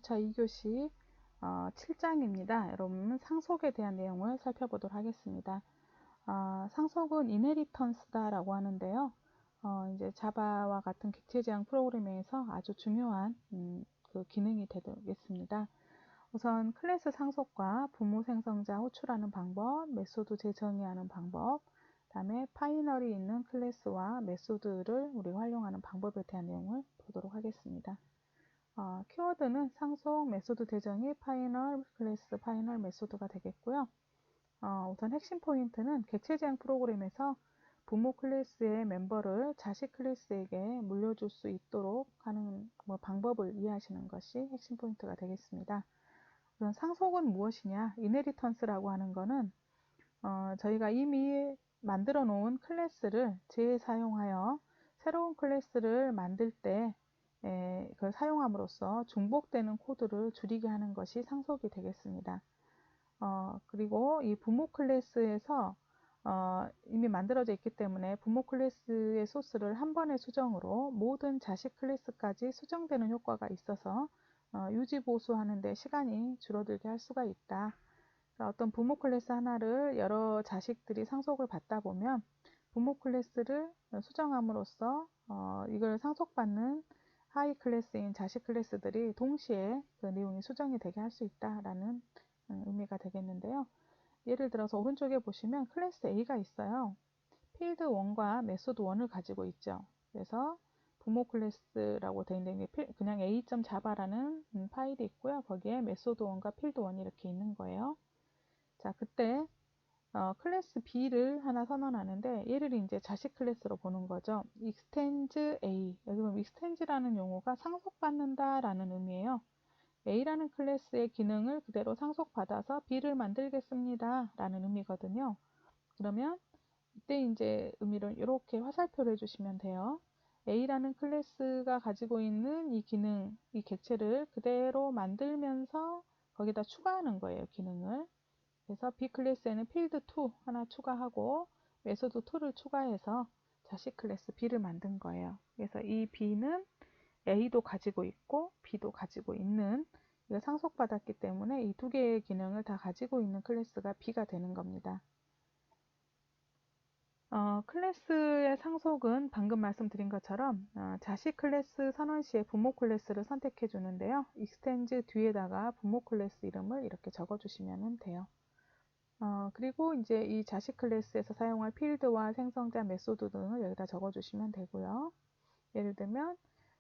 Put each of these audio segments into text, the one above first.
기초차 2교시 7장입니다. 여러분 상속에 대한 내용을 살펴보도록 하겠습니다. 상속은 이네리턴스다라고 하는데요. 이제 자바와 같은 객체지향 프로그래밍에서 아주 중요한 그 기능이 되겠습니다. 우선 클래스 상속과 부모 생성자 호출하는 방법, 메소드 재정의하는 방법, 다음에 파이널이 있는 클래스와 메소드를 우리가 활용하는 방법에 대한 내용을 보도록 하겠습니다. 키워드는 상속, 메소드 재정의, 파이널 클래스, 파이널 메소드가 되겠고요. 우선 핵심 포인트는 객체지향 프로그램에서 부모 클래스의 멤버를 자식 클래스에게 물려줄 수 있도록 하는 방법을 이해하시는 것이 핵심 포인트가 되겠습니다. 우선 상속은 무엇이냐? 이네리턴스라고 하는 것은 저희가 이미 만들어 놓은 클래스를 재사용하여 새로운 클래스를 만들 때 그걸 사용함으로써 중복되는 코드를 줄이게 하는 것이 상속이 되겠습니다. 그리고 이 부모 클래스에서 이미 만들어져 있기 때문에 부모 클래스의 소스를 한 번의 수정으로 모든 자식 클래스까지 수정되는 효과가 있어서 유지 보수하는 데 시간이 줄어들게 할 수가 있다. 그러니까 어떤 부모 클래스 하나를 여러 자식들이 상속을 받다 보면 부모 클래스를 수정함으로써 이걸 상속받는 하이 클래스인 자식 클래스들이 동시에 그 내용이 수정이 되게 할 수 있다라는 의미가 되겠는데요. 예를 들어서 오른쪽에 보시면 클래스 A가 있어요. 필드 1과 메소드 1을 가지고 있죠. 그래서 부모 클래스라고 되어 있는 게 그냥 a.java라는 파일이 있고요. 거기에 메소드 1과 필드 1이 이렇게 있는 거예요. 자, 그때 클래스 B를 하나 선언하는데 얘를 이제 자식 클래스로 보는 거죠. extends A. 여기 보면 extends라는 용어가 상속받는다라는 의미예요. A라는 클래스의 기능을 그대로 상속받아서 B를 만들겠습니다. 라는 의미거든요. 그러면 이때 이제 의미를 이렇게 화살표를 해주시면 돼요. A라는 클래스가 가지고 있는 이 기능, 이 객체를 그대로 만들면서 거기다 추가하는 거예요, 기능을. 그래서 B 클래스에는 필드 2 하나 추가하고 메소드 2를 추가해서 자식 클래스 B를 만든 거예요. 그래서 이 B는 A도 가지고 있고 B도 가지고 있는, 이거 상속받았기 때문에 이 두 개의 기능을 다 가지고 있는 클래스가 B가 되는 겁니다. 클래스의 상속은 방금 말씀드린 것처럼 자식 클래스 선언 시에 부모 클래스를 선택해 주는데요. extends 뒤에다가 부모 클래스 이름을 이렇게 적어 주시면 돼요. 그리고 이제 이 자식 클래스에서 사용할 필드와 생성자 메소드 등을 여기다 적어 주시면 되고요. 예를 들면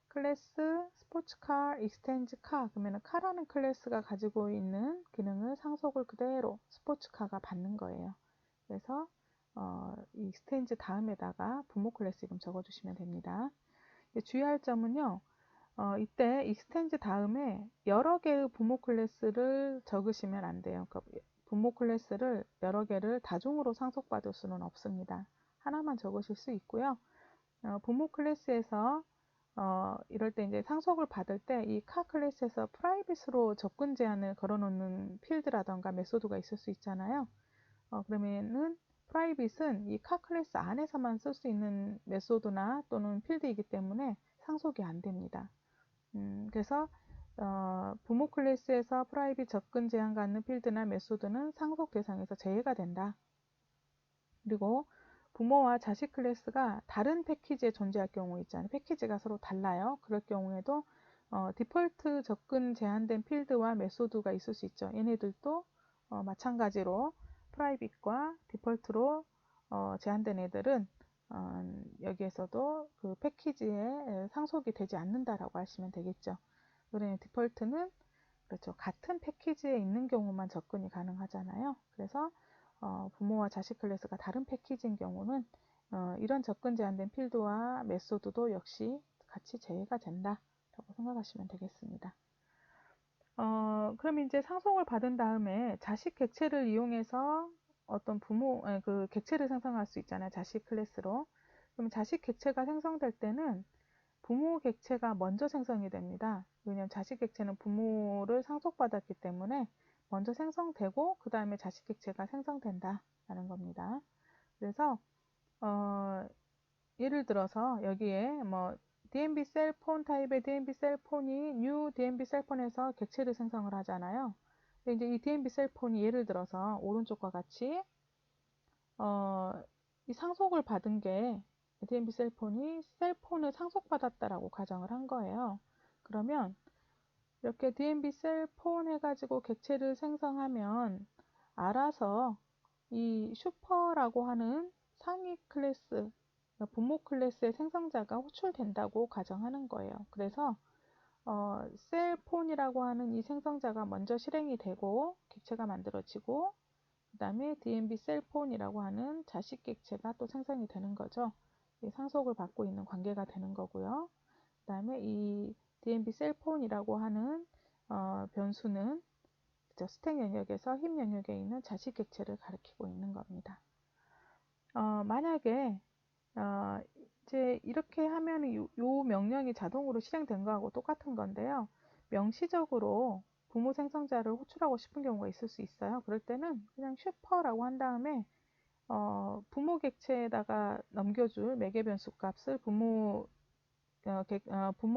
클래스 스포츠카 extends 카, 그러면 카라는 클래스가 가지고 있는 기능을 상속을 그대로 스포츠카가 받는 거예요. 그래서 이 extends 다음에다가 부모 클래스 이름 적어 주시면 됩니다. 주의할 점은요. 이때 extends 다음에 여러 개의 부모 클래스를 적으시면 안 돼요. 그러니까 부모 클래스를 여러 개를 다중으로 상속받을 수는 없습니다. 하나만 적으실 수 있고요. 부모 클래스에서 이럴 때 이제 상속을 받을 때 이 카 클래스에서 프라이빗으로 접근 제한을 걸어놓는 필드라던가 메소드가 있을 수 있잖아요. 그러면은 프라이빗은 이 카 클래스 안에서만 쓸 수 있는 메소드나 또는 필드이기 때문에 상속이 안 됩니다. 그래서 부모 클래스에서 프라이빗 접근 제한 갖는 필드나 메소드는 상속 대상에서 제외가 된다. 그리고 부모와 자식 클래스가 다른 패키지에 존재할 경우 있잖아요. 패키지가 서로 달라요. 그럴 경우에도 디폴트 접근 제한된 필드와 메소드가 있을 수 있죠. 얘네들도 마찬가지로 프라이빗과 디폴트로 제한된 애들은 여기에서도 그 패키지에 상속이 되지 않는다라고 하시면 되겠죠. 그러면 디폴트는 그렇죠. 같은 패키지에 있는 경우만 접근이 가능하잖아요. 그래서 부모와 자식 클래스가 다른 패키지인 경우는 이런 접근 제한된 필드와 메소드도 역시 같이 제외가 된다라고 생각하시면 되겠습니다. 그럼 이제 상속을 받은 다음에 자식 객체를 이용해서 어떤 그 객체를 생성할 수 있잖아요. 자식 클래스로. 그럼 자식 객체가 생성될 때는 부모 객체가 먼저 생성이 됩니다. 왜냐하면 자식 객체는 부모를 상속받았기 때문에 먼저 생성되고 그 다음에 자식 객체가 생성된다라는 겁니다. 그래서 예를 들어서 여기에 뭐 DMB 셀폰 타입의 DMB 셀폰이 new DMB 셀폰에서 객체를 생성을 하잖아요. 근데 이제 이 DMB 셀폰이 예를 들어서 오른쪽과 같이 이 상속을 받은 게 DMB 셀폰이 셀폰을 상속받았다라고 가정을 한 거예요. 그러면 이렇게 DMB 셀폰 해가지고 객체를 생성하면 알아서 이 슈퍼라고 하는 상위 클래스, 분모 클래스의 생성자가 호출된다고 가정하는 거예요. 그래서 셀폰이라고 하는 이 생성자가 먼저 실행이 되고 객체가 만들어지고 그 다음에 DMB 셀폰이라고 하는 자식 객체가 또 생성이 되는 거죠. 상속을 받고 있는 관계가 되는 거고요. 그 다음에 이 DMB 셀폰이라고 하는 변수는 스택 영역에서 힙 영역에 있는 자식 객체를 가리키고 있는 겁니다. 만약에 이제 이렇게 하면 요 명령이 자동으로 실행된 거하고 똑같은 건데요. 명시적으로 부모 생성자를 호출하고 싶은 경우가 있을 수 있어요. 그럴 때는 그냥 슈퍼라고 한 다음에 부모 객체에다가 넘겨줄 매개 변수 값을 부모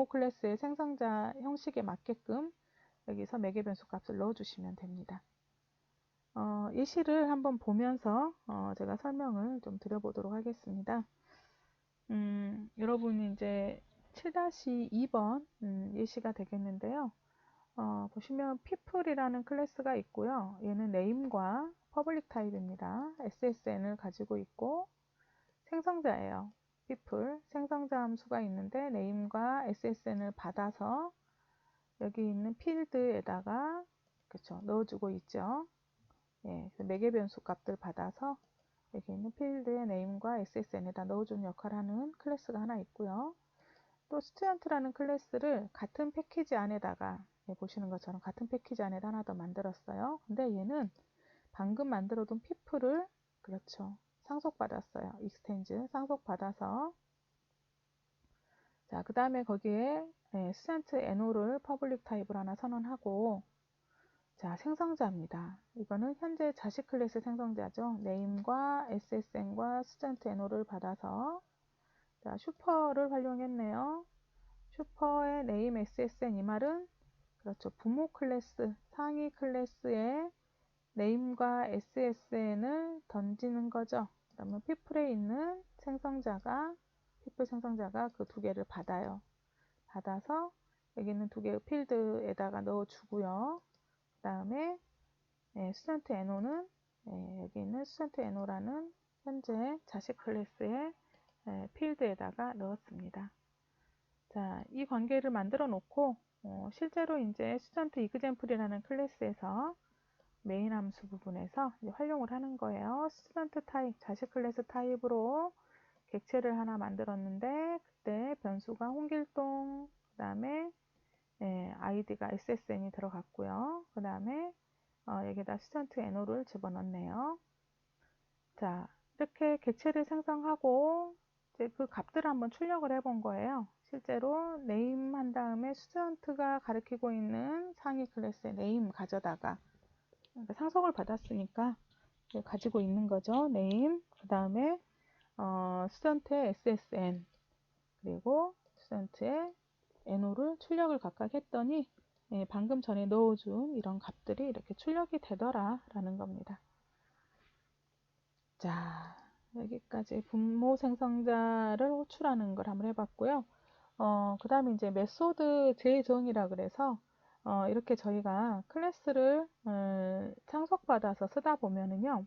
클래스의 생성자 형식에 맞게끔 여기서 매개 변수 값을 넣어주시면 됩니다. 예시를 한번 보면서 제가 설명을 좀 드려보도록 하겠습니다. 여러분이 이제 7-2번 예시가 되겠는데요. 보시면 people이라는 클래스가 있고요. 얘는 name과 public 타입입니다. SSN을 가지고 있고 생성자예요. people, 생성자 함수가 있는데 name과 SSN을 받아서 여기 있는 필드에다가 그렇죠, 넣어주고 있죠. 예, 매개 변수 값들 받아서 여기 있는 필드의 name과 SSN에다 넣어주는 역할을 하는 클래스가 하나 있고요. 또 student라는 클래스를 같은 패키지 안에다가 보시는 것처럼 같은 패키지 안에다 하나 더 만들었어요. 근데 얘는 방금 만들어둔 people을 그렇죠, 상속받았어요. extend 상속받아서 자, 그 다음에 거기에 student NO를 public 타입을 하나 선언하고 자, 생성자입니다. 이거는 현재 자식 클래스 생성자죠. name과 SSN과 student NO를 받아서 자, 슈퍼를 활용했네요. 슈퍼의 name SSN 이 말은 그렇죠. 부모 클래스, 상위 클래스의 name과 SSN을 던지는 거죠. 그러면 people에 있는 생성자가 people 생성자가 그 두 개를 받아요. 받아서 여기 있는 두 개의 필드에다가 넣어주고요. 그 다음에 student NO는 여기 있는 student NO라는 현재 자식 클래스의 필드에다가 넣었습니다. 자, 이 관계를 만들어 놓고 실제로 이제 student example이라는 클래스에서 메인 함수 부분에서 활용을 하는 거예요. student 타입, 자식 클래스 타입으로 객체를 하나 만들었는데 그때 변수가 홍길동, 그 다음에 id가 SSN이 들어갔고요. 그 다음에 여기다 student NO를 집어넣네요. 자, 이렇게 객체를 생성하고 이제 그 값들을 한번 출력을 해본 거예요. 실제로 name 한 다음에 student가 가리키고 있는 상위 클래스의 name 가져다가 그러니까 상속을 받았으니까 가지고 있는 거죠. name, 그 다음에 student의 SSN, 그리고 student의 NO를 출력을 각각 했더니 방금 전에 넣어준 이런 값들이 이렇게 출력이 되더라 라는 겁니다. 자, 여기까지 분모 생성자를 호출하는 걸 한번 해봤고요. 그 다음에 이제 메소드 재정의라 그래서 이렇게 저희가 클래스를 상속받아서 쓰다 보면은요,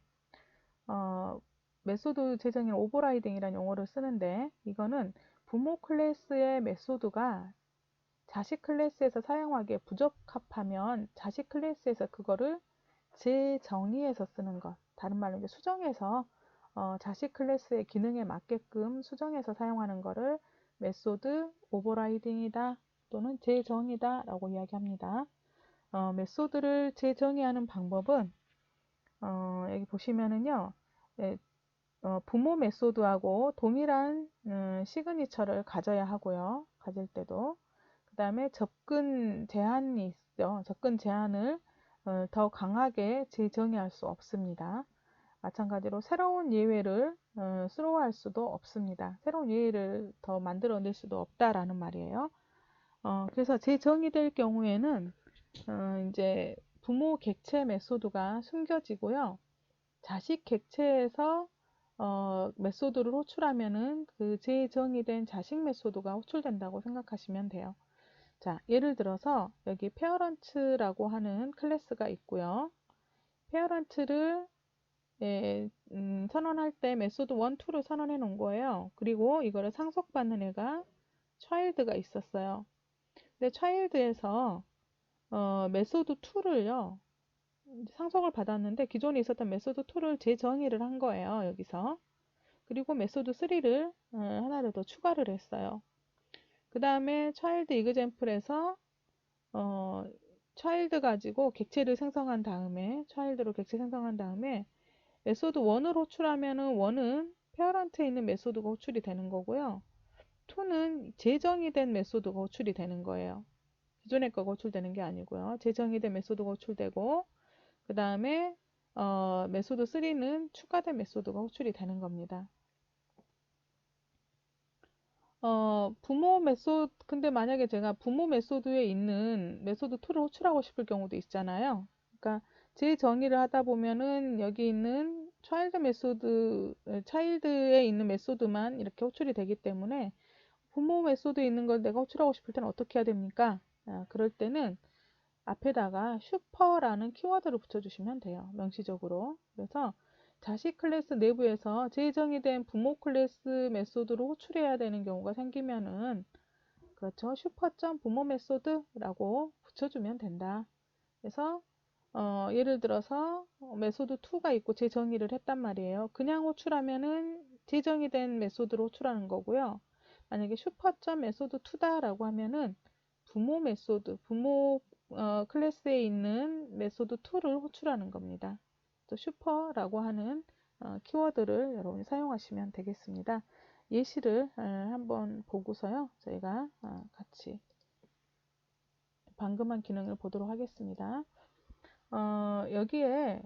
메소드 재정의 오버라이딩이라는 용어를 쓰는데 이거는 부모 클래스의 메소드가 자식 클래스에서 사용하기에 부적합하면 자식 클래스에서 그거를 재정의해서 쓰는 것. 다른 말로 이제 수정해서 자식 클래스의 기능에 맞게끔 수정해서 사용하는 거를 메소드 오버라이딩이다 또는 재정의다 라고 이야기합니다. 메소드를 재정의하는 방법은 여기 보시면은요, 부모 메소드하고 동일한 시그니처를 가져야 하고요. 가질 때도. 그 다음에 접근 제한이 있죠. 접근 제한을 더 강하게 재정의할 수 없습니다. 마찬가지로 새로운 예외를 수로할 수도 없습니다. 새로운 예외를 더 만들어낼 수도 없다라는 말이에요. 그래서 재정의될 경우에는 이제 부모 객체 메소드가 숨겨지고요. 자식 객체에서 메소드를 호출하면은 그 재정의된 자식 메소드가 호출된다고 생각하시면 돼요. 자, 예를 들어서 여기 페어런츠라고 하는 클래스가 있고요. 페어런츠를 선언할 때 메소드 1, 2를 선언해 놓은 거예요. 그리고 이거를 상속받는 애가 child가 있었어요. 근데 child에서 메소드 2를요. 상속을 받았는데 기존에 있었던 메소드 2를 재정의를 한 거예요. 여기서. 그리고 메소드 3를 하나를 더 추가를 했어요. 그 다음에 child example에서 child 가지고 객체를 생성한 다음에 child로 객체 생성한 다음에 메소드 1을 호출하면은 1은 페어런트에 있는 메소드가 호출이 되는 거고요. 2는 재정의된 메소드가 호출이 되는 거예요. 기존의 거가 호출되는 게 아니고요. 재정의된 메소드가 호출되고 그 다음에 메소드 3는 추가된 메소드가 호출이 되는 겁니다. 부모 메소드, 근데 만약에 제가 부모 메소드에 있는 메소드 2를 호출하고 싶을 경우도 있잖아요. 그러니까 재정의를 하다 보면은 여기 있는 차일드 메소드, 차일드에 있는 메소드만 이렇게 호출이 되기 때문에 부모 메소드에 있는 걸 내가 호출하고 싶을 때는 어떻게 해야 됩니까? 그럴 때는 앞에다가 슈퍼라는 키워드를 붙여주시면 돼요. 명시적으로. 그래서 자식 클래스 내부에서 재정의된 부모 클래스 메소드로 호출해야 되는 경우가 생기면은 그렇죠. 슈퍼점 부모 메소드라고 붙여주면 된다. 그래서 예를 들어서 메소드 2가 있고 재정의를 했단 말이에요. 그냥 호출하면은 재정의된 메소드로 호출하는 거고요. 만약에 슈퍼점 메소드 2다라고 하면은 부모 메소드, 부모 클래스에 있는 메소드 2를 호출하는 겁니다. 또 슈퍼라고 하는 키워드를 여러분이 사용하시면 되겠습니다. 예시를 한번 보고서요. 저희가 같이 방금 한 기능을 보도록 하겠습니다. 여기에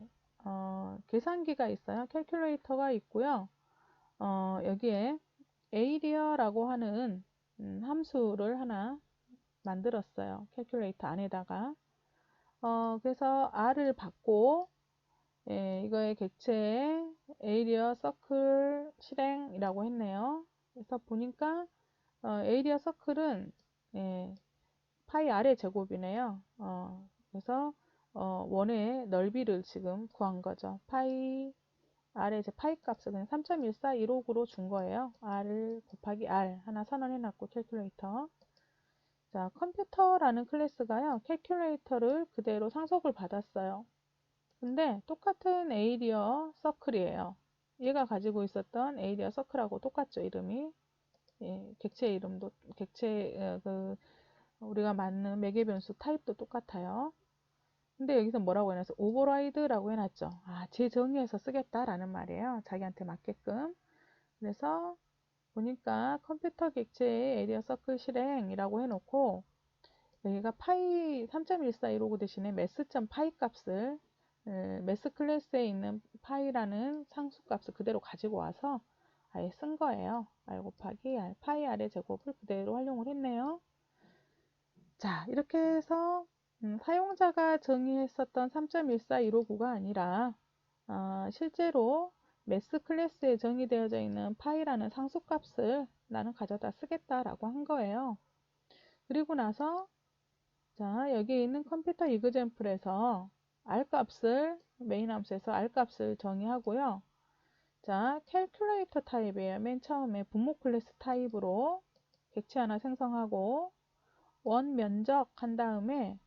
계산기가 있어요. 캘큘레이터가 있고요. 여기에 area라고 하는 함수를 하나 만들었어요. 캘큘레이터 안에다가. 그래서 r을 받고 이거의 객체에 area circle 실행이라고 했네요. 그래서 보니까 area circle은 파이 r의 제곱이네요. 그래서 원의 넓이를 지금 구한 거죠. 파이 r의 이제 파이 값을 그냥 3.1416으로 준 거예요. r 곱하기 r 하나 선언해 놨고 캘큘레이터. 자, 컴퓨터라는 클래스가요. 캘큘레이터를 그대로 상속을 받았어요. 근데 똑같은 에이리어 서클이에요. 얘가 가지고 있었던 에이리어 서클하고 똑같죠, 이름이. 객체 이름도 객체 우리가 맞는 매개 변수 타입도 똑같아요. 근데 여기서 뭐라고 해놨어? 오버라이드라고 해놨죠. 재정의해서 쓰겠다라는 말이에요. 자기한테 맞게끔. 그래서 보니까 컴퓨터 객체의 에리어 서클 실행이라고 해놓고 여기가 파이 3.1415 대신에 mass.파이 값을 mass 클래스에 있는 파이라는 상수 값을 그대로 가지고 와서 아예 쓴 거예요. r 곱하기 r, 파이 r의 제곱을 그대로 활용을 했네요. 자, 이렇게 해서 사용자가 정의했었던 3.14159가 아니라 실제로 매스 클래스에 정의되어져 있는 파이라는 상수값을 나는 가져다 쓰겠다라고 한 거예요. 그리고 나서 자, 여기 있는 컴퓨터 이그젬플에서 r 값을 메인 함수에서 r 값을 정의하고요. 자, 캘큘레이터 타입이에요. 맨 처음에 분모 클래스 타입으로 객체 하나 생성하고 원 면적 한 다음에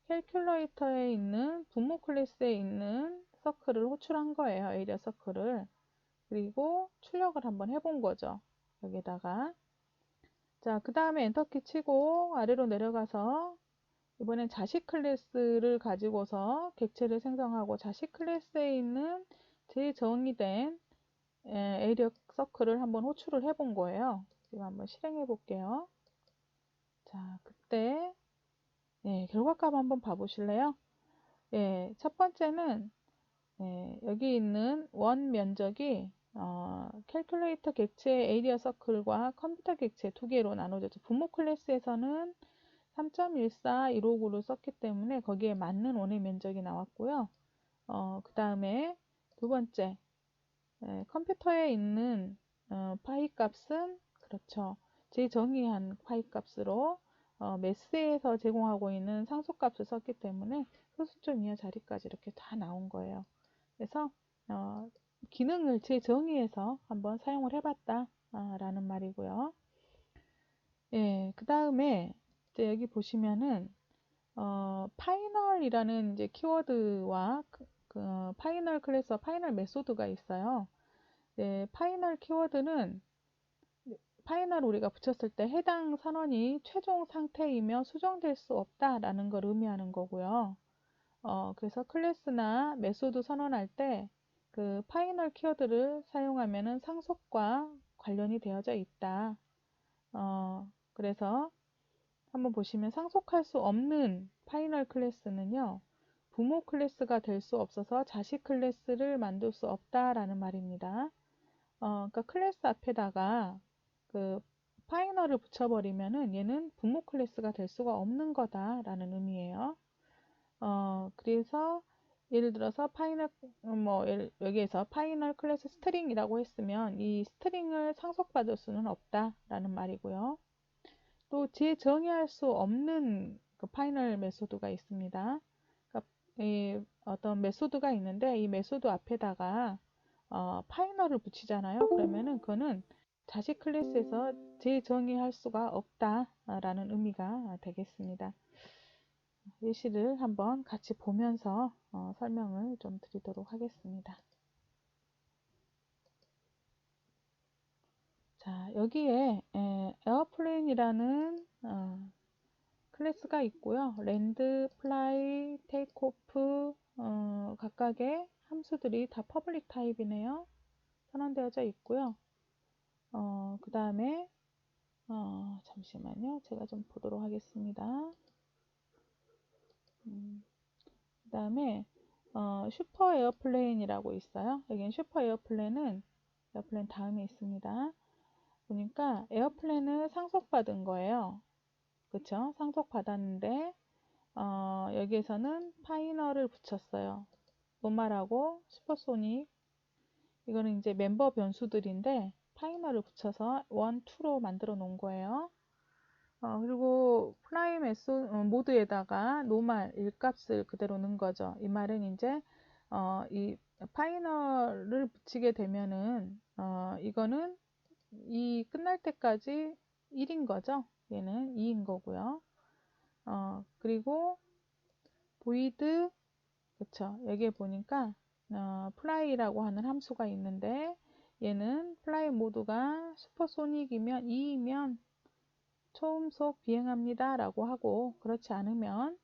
캘큘레이터에 있는 분모 클래스에 있는 서클을 호출한 거예요. 에리어 서클을. 그리고 출력을 한번 해본 거죠. 여기다가. 자, 그 다음에 엔터키 치고 아래로 내려가서 이번엔 자식 클래스를 가지고서 객체를 생성하고 자식 클래스에 있는 재정의된 에리어 서클을 한번 호출을 해본 거예요. 지금 한번 실행해 볼게요. 자, 그때 결과값 한번 봐보실래요? 첫 번째는 여기 있는 원 면적이 캘큘레이터 객체 에리어 서클과 컴퓨터 객체 두 개로 나눠졌죠. 부모 클래스에서는 3.1415구를 썼기 때문에 거기에 맞는 원의 면적이 나왔고요. 그 다음에 두 번째, 컴퓨터에 있는 파이 값은 그렇죠. 재정의한 파이 값으로 매스에서 제공하고 있는 상속값을 썼기 때문에 소수점 이하 자리까지 이렇게 다 나온 거예요. 그래서 기능을 재정의해서 한번 사용을 해봤다 라는 말이고요. 예, 그 다음에 이제 여기 보시면은 파이널이라는 이제 키워드와 파이널 클래스와 파이널 메소드가 있어요. 네, 파이널 키워드는 파이널 우리가 붙였을 때 해당 선언이 최종 상태이며 수정될 수 없다라는 걸 의미하는 거고요. 그래서 클래스나 메소드 선언할 때 그 파이널 키워드를 사용하면은 상속과 관련이 되어져 있다. 그래서 한번 보시면 상속할 수 없는 파이널 클래스는요, 부모 클래스가 될 수 없어서 자식 클래스를 만들 수 없다라는 말입니다. 그러니까 클래스 앞에다가 그 파이널을 붙여버리면은 얘는 부모 클래스가 될 수가 없는 거다라는 의미예요. 그래서 예를 들어서 파이널 여기에서 파이널 클래스 스트링이라고 했으면 이 스트링을 상속받을 수는 없다라는 말이고요. 또 재정의할 수 없는 그 파이널 메소드가 있습니다. 그러니까 이 어떤 메소드가 있는데 이 메소드 앞에다가 파이널을 붙이잖아요. 그러면은 그거는 자식 클래스에서 재정의할 수가 없다라는 의미가 되겠습니다. 예시를 한번 같이 보면서 설명을 좀 드리도록 하겠습니다. 자, 여기에 에어플레인이라는 클래스가 있고요. 랜드, 플라이, 테이크오프 각각의 함수들이 다 퍼블릭 타입이네요. 선언되어져 있고요. 그 다음에 잠시만요. 제가 좀 보도록 하겠습니다. 그 다음에 슈퍼 에어플레인이라고 있어요. 여기는 슈퍼 에어플레인 다음에 있습니다. 보니까 에어플레인을 상속받은 거예요. 그쵸? 상속받았는데 여기에서는 파이널을 붙였어요. 노말하고 슈퍼소닉, 이거는 이제 멤버 변수들인데 파이널을 붙여서 1, 2로 만들어 놓은 거예요. 그리고 플라이 모드에다가 노말 일값을 그대로 넣은 거죠. 이 말은 이제 이 파이널을 붙이게 되면은 이거는 이 끝날 때까지 1인 거죠. 얘는 2인 거고요. 그리고 void, 그쵸. 여기에 보니까 fly라고 하는 함수가 있는데 얘는 fly 모드가 슈퍼소닉이면 2이면 초음속 비행합니다 라고 하고, 그렇지 않으면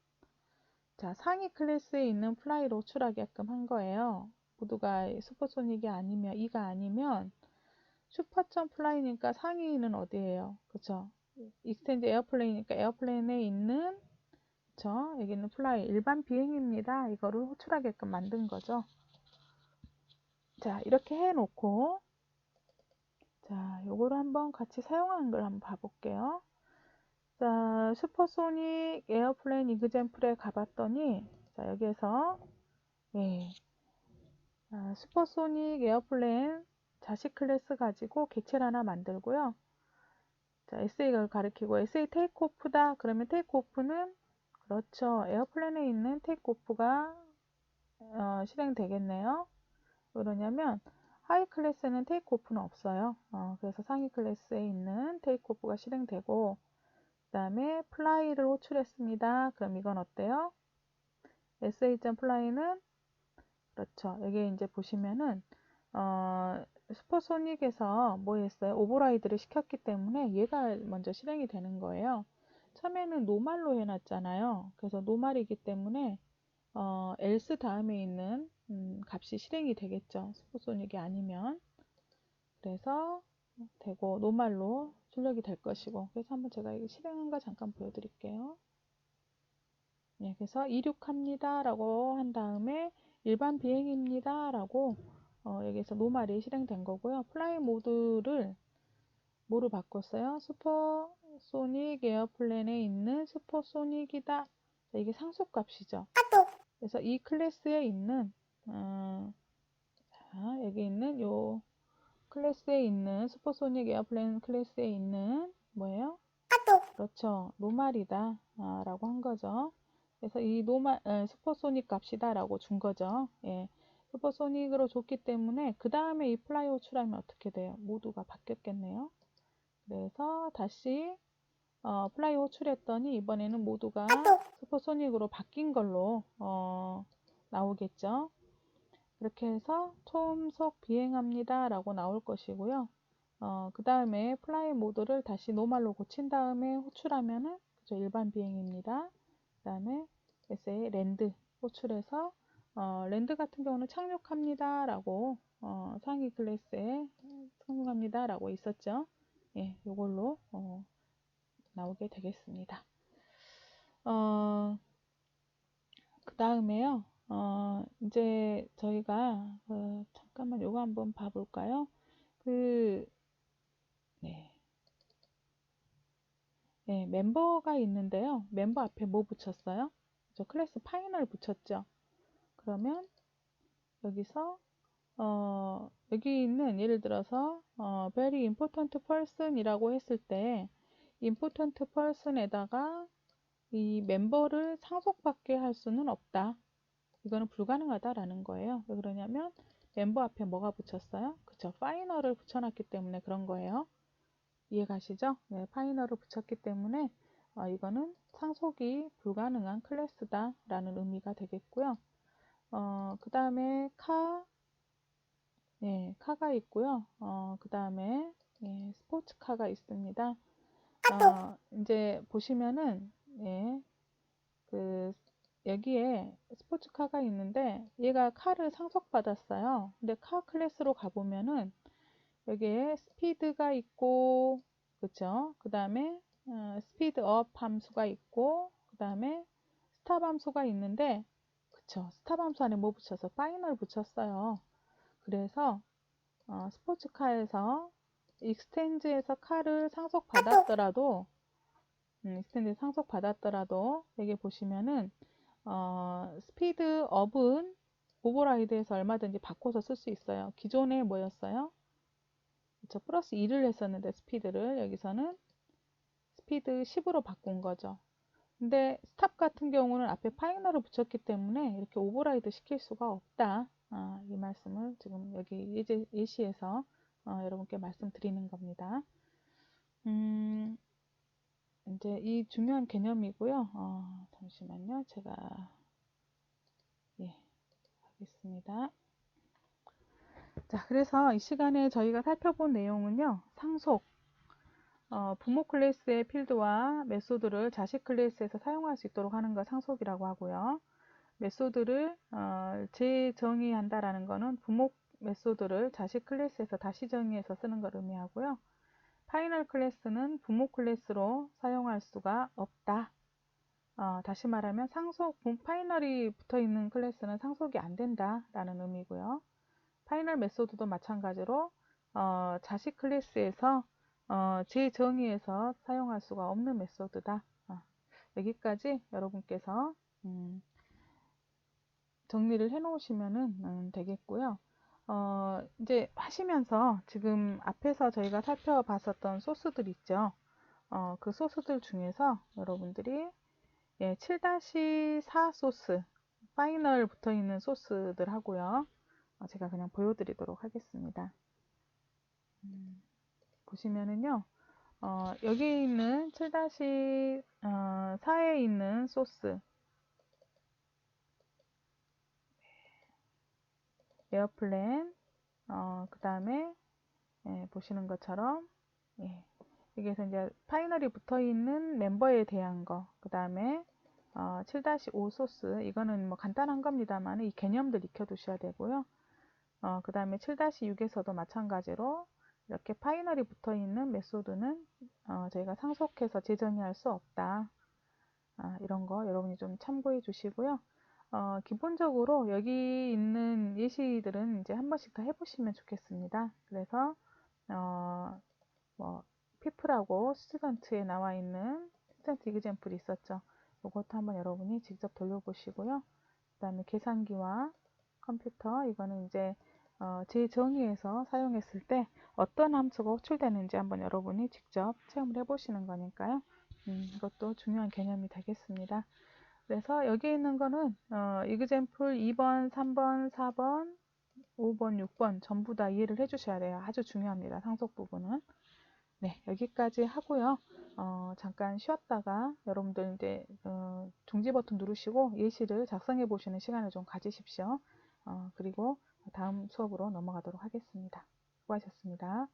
자 상위 클래스에 있는 fly로 호출하게끔 한 거예요. 모두가 슈퍼소닉이 아니면 2가 아니면 슈퍼점 플라이니까 상위는 어디예요? 그쵸? 익스텐드 에어플레인이니까 에어플레인에 있는, 그쵸? 여기는 플라이 일반 비행입니다. 이거를 호출하게끔 만든 거죠. 자, 이렇게 해놓고 자, 요거를 한번 같이 사용하는 걸 한번 봐볼게요. 자, 슈퍼소닉 에어플레인 이그젬플에 가봤더니 자, 여기에서 예, 슈퍼소닉 에어플레인 자식 클래스 가지고 객체를 하나 만들고요. 자, SA가 가리키고 SA 테이크오프다. 그러면 테이크오프는 그렇죠. 에어플랜에 있는 테이크오프가 실행되겠네요. 왜 그러냐면 하이 클래스는 테이크오프는 없어요. 그래서 상위 클래스에 있는 테이크오프가 실행되고, 그 다음에 플라이를 호출했습니다. 그럼 이건 어때요? SA.fly는 그렇죠. 여기 이제 보시면은 슈퍼소닉에서 뭐 했어요? 오버라이드를 시켰기 때문에 얘가 먼저 실행이 되는 거예요. 처음에는 노말로 해놨잖아요. 그래서 노말이기 때문에 else 다음에 있는 값이 실행이 되겠죠. 슈퍼소닉이 아니면. 그래서 되고 노말로 출력이 될 것이고, 그래서 한번 제가 이거 실행한 거 잠깐 보여드릴게요. 예, 그래서 이륙합니다 라고 한 다음에 일반 비행입니다 라고 여기서 노말이 실행된 거고요. 플라이 모드를 뭐로 바꿨어요? 슈퍼소닉 에어플랜에 있는 슈퍼소닉이다. 자, 이게 상속값이죠. 그래서 이 클래스에 있는 자, 여기 있는 요 클래스에 있는 슈퍼소닉 에어플랜 클래스에 있는 뭐예요? 그렇죠. 노말이다 라고 한 거죠. 그래서 이 슈퍼소닉 값이다 라고 준 거죠. 예. 슈퍼소닉으로 줬기 때문에 그 다음에 이 플라이 호출하면 어떻게 돼요? 모두가 바뀌었겠네요. 그래서 다시 플라이 호출했더니 이번에는 모두가 슈퍼소닉으로 바뀐 걸로 나오겠죠. 그렇게 해서 초음속 비행합니다 라고 나올 것이고요. 그 다음에 플라이 모드를 다시 노말로 고친 다음에 호출하면은 그죠, 일반 비행입니다. 그 다음에 SA 랜드 호출해서 랜드 같은 경우는 착륙합니다 라고 상위 클래스에 착륙합니다 라고 있었죠. 예, 요걸로 나오게 되겠습니다. 그 다음에요. 이제 저희가 잠깐만 요거 한번 봐볼까요? 네. 네, 멤버가 있는데요. 멤버 앞에 뭐 붙였어요? 저 클래스 파이널 붙였죠. 그러면 여기서 여기 있는 예를 들어서 very important person 이라고 했을 때 important person에다가 이 멤버를 상속받게 할 수는 없다. 이거는 불가능하다라는 거예요. 왜 그러냐면 멤버 앞에 뭐가 붙였어요? 그쵸? 파이널을 붙여놨기 때문에 그런 거예요. 이해가시죠? 네, 파이널을 붙였기 때문에 이거는 상속이 불가능한 클래스다 라는 의미가 되겠고요. 그 다음에 네, 카가 있고요. 그 다음에 예, 스포츠카가 있습니다. 이제 보시면은 예, 그 여기에 스포츠카가 있는데 얘가 카를 상속받았어요. 근데 카 클래스로 가보면은 여기에 스피드가 있고 그쵸? 그 다음에 스피드 업 함수가 있고 그 다음에 스탑 함수가 있는데 그쵸? 스탑 함수 안에 뭐 붙여서 파이널 붙였어요. 그래서 스포츠카에서 익스텐즈에서 카를 상속받았더라도 익스텐드 상속받았더라도 여기 보시면은 스피드 업은 오버라이드에서 얼마든지 바꿔서 쓸 수 있어요. 기존에 뭐였어요? 그쵸? 플러스 2를 했었는데 스피드를 여기서는 스피드 10으로 바꾼 거죠. 근데 스탑 같은 경우는 앞에 파이널을 붙였기 때문에 이렇게 오버라이드 시킬 수가 없다. 이 말씀을 지금 여기 예시에서 여러분께 말씀드리는 겁니다. 이제 이 중요한 개념이고요. 잠시만요. 제가 예, 하겠습니다. 자, 그래서 이 시간에 저희가 살펴본 내용은요. 상속, 부모 클래스의 필드와 메소드를 자식 클래스에서 사용할 수 있도록 하는 걸 상속이라고 하고요. 메소드를 재정의한다라는 것은 부모 메소드를 자식 클래스에서 다시 정의해서 쓰는 걸 의미하고요. 파이널 클래스는 부모 클래스로 사용할 수가 없다. 다시 말하면 파이널이 붙어있는 클래스는 상속이 안 된다라는 의미고요. 파이널 메소드도 마찬가지로 자식 클래스에서 재정의해서 사용할 수가 없는 메소드다. 여기까지 여러분께서 정리를 해 놓으시면 되겠고요. 이제 하시면서 지금 앞에서 저희가 살펴봤었던 소스들 있죠. 그 소스들 중에서 여러분들이 7-4 소스, 파이널 붙어 있는 소스들 하고요. 제가 그냥 보여드리도록 하겠습니다. 보시면은요, 여기 있는 7-4에 있는 소스, 에어플랜, 그 다음에 보시는 것처럼 여기에서 이제 파이널이 붙어 있는 멤버에 대한 거, 그 다음에 7-5 소스, 이거는 뭐 간단한 겁니다만 이 개념들 익혀두셔야 되고요. 그 다음에 7-6에서도 마찬가지로 이렇게 파이널이 붙어 있는 메소드는 저희가 상속해서 재정의할 수 없다. 이런 거 여러분이 좀 참고해 주시고요. 기본적으로 여기 있는 예시들은 이제 한 번씩 다 해보시면 좋겠습니다. 그래서 뭐 people하고 student에 나와 있는 student example이 있었죠. 이것도 한번 여러분이 직접 돌려보시고요. 그 다음에 계산기와 컴퓨터, 이거는 이제 제 정의에서 사용했을 때 어떤 함수가 호출되는지 한번 여러분이 직접 체험을 해보시는 거니까요. 이것도 중요한 개념이 되겠습니다. 그래서 여기 있는 거는 example 2번, 3번, 4번, 5번, 6번 전부 다 이해를 해주셔야 돼요. 아주 중요합니다. 상속 부분은. 네, 여기까지 하고요. 잠깐 쉬었다가 여러분들 이제 중지 버튼 누르시고 예시를 작성해 보시는 시간을 좀 가지십시오. 그리고 다음 수업으로 넘어가도록 하겠습니다. 수고하셨습니다.